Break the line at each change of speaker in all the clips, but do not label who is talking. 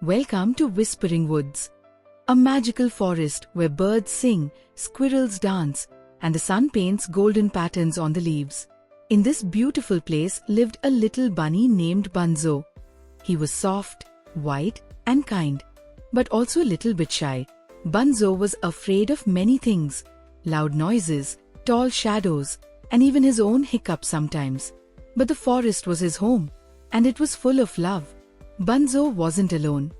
Welcome to Whispering Woods, a magical forest where birds sing, squirrels dance, and the sun paints golden patterns on the leaves. In this beautiful place lived a little bunny named Bunzo. He was soft, white, and kind, but also a little bit shy. Bunzo was afraid of many things: loud noises, tall shadows, and even his own hiccups sometimes. But the forest was his home, and it was full of love. Bunzo wasn't alone.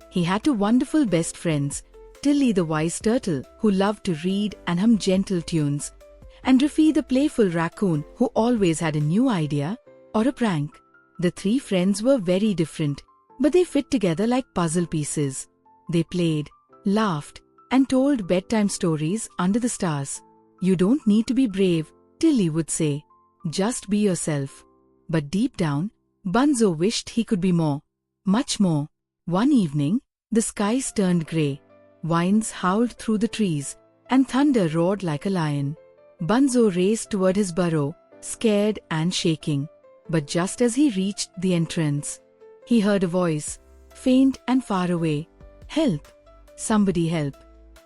He had two wonderful best friends, Tilly the wise turtle, who loved to read and hum gentle tunes, and Riffy the playful raccoon, who always had a new idea or a prank. The three friends were very different, but they fit together like puzzle pieces. They played, laughed, and told bedtime stories under the stars. "You don't need to be brave," Tilly would say. "Just be yourself." But deep down, Bunzo wished he could be more. Much more. One evening, the skies turned grey. Winds howled through the trees, and thunder roared like a lion. Bunzo raced toward his burrow, scared and shaking. But just as he reached the entrance, he heard a voice, faint and far away. "Help! Somebody help!"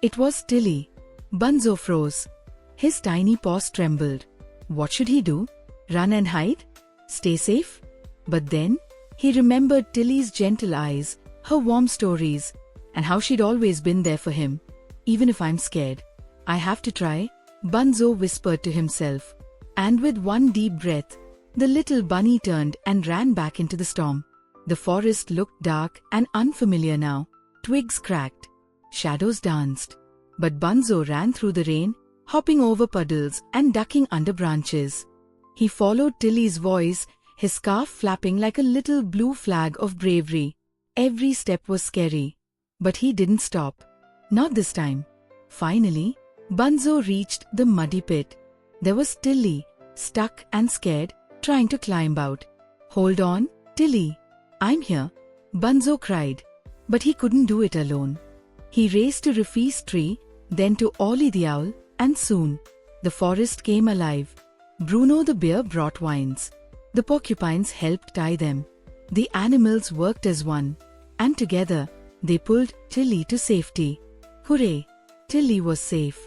It was Tilly. Bunzo froze. His tiny paws trembled. What should he do? Run and hide? Stay safe? But then, he remembered Tilly's gentle eyes, her warm stories, and how she'd always been there for him. "Even if I'm scared, I have to try," Bunzo whispered to himself. And with one deep breath, the little bunny turned and ran back into the storm. The forest looked dark and unfamiliar now. Twigs cracked, shadows danced. But Bunzo ran through the rain, hopping over puddles and ducking under branches. He followed Tilly's voice, his scarf flapping like a little blue flag of bravery. Every step was scary, but he didn't stop. Not this time. Finally, Bunzo reached the muddy pit. There was Tilly, stuck and scared, trying to climb out. "Hold on, Tilly. I'm here," Bunzo cried. But he couldn't do it alone. He raced to Riffy's tree, then to Ollie the owl, and soon, the forest came alive. Bruno the bear brought wines. The porcupines helped tie them. The animals worked as one, and together, they pulled Tilly to safety. Hooray! Tilly was safe.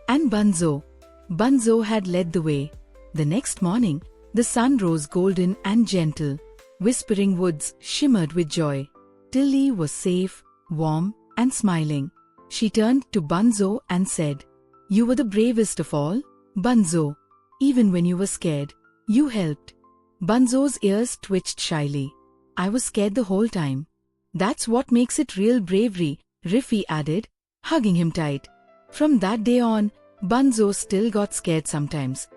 And Bunzo had led the way. The next morning, the sun rose golden and gentle. Whispering Woods shimmered with joy. Tilly was safe, warm, and smiling. She turned to Bunzo and said, "You were the bravest of all, Bunzo. Even when you were scared, you helped." Bunzo's ears twitched shyly. "I was scared the whole time." "That's what makes it real bravery," Riffy added, hugging him tight. From that day on, Bunzo still got scared sometimes,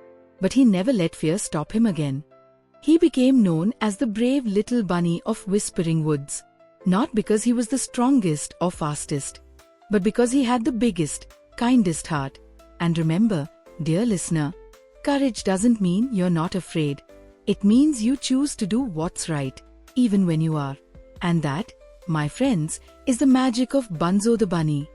but he never let fear stop him again. He became known as the brave little bunny of Whispering Woods, not because he was the strongest or fastest, but because he had the biggest, kindest heart. And remember, dear listener, courage doesn't mean you're not afraid. It means you choose to do what's right, even when you are. And that, my friends, is the magic of Bunzo the bunny.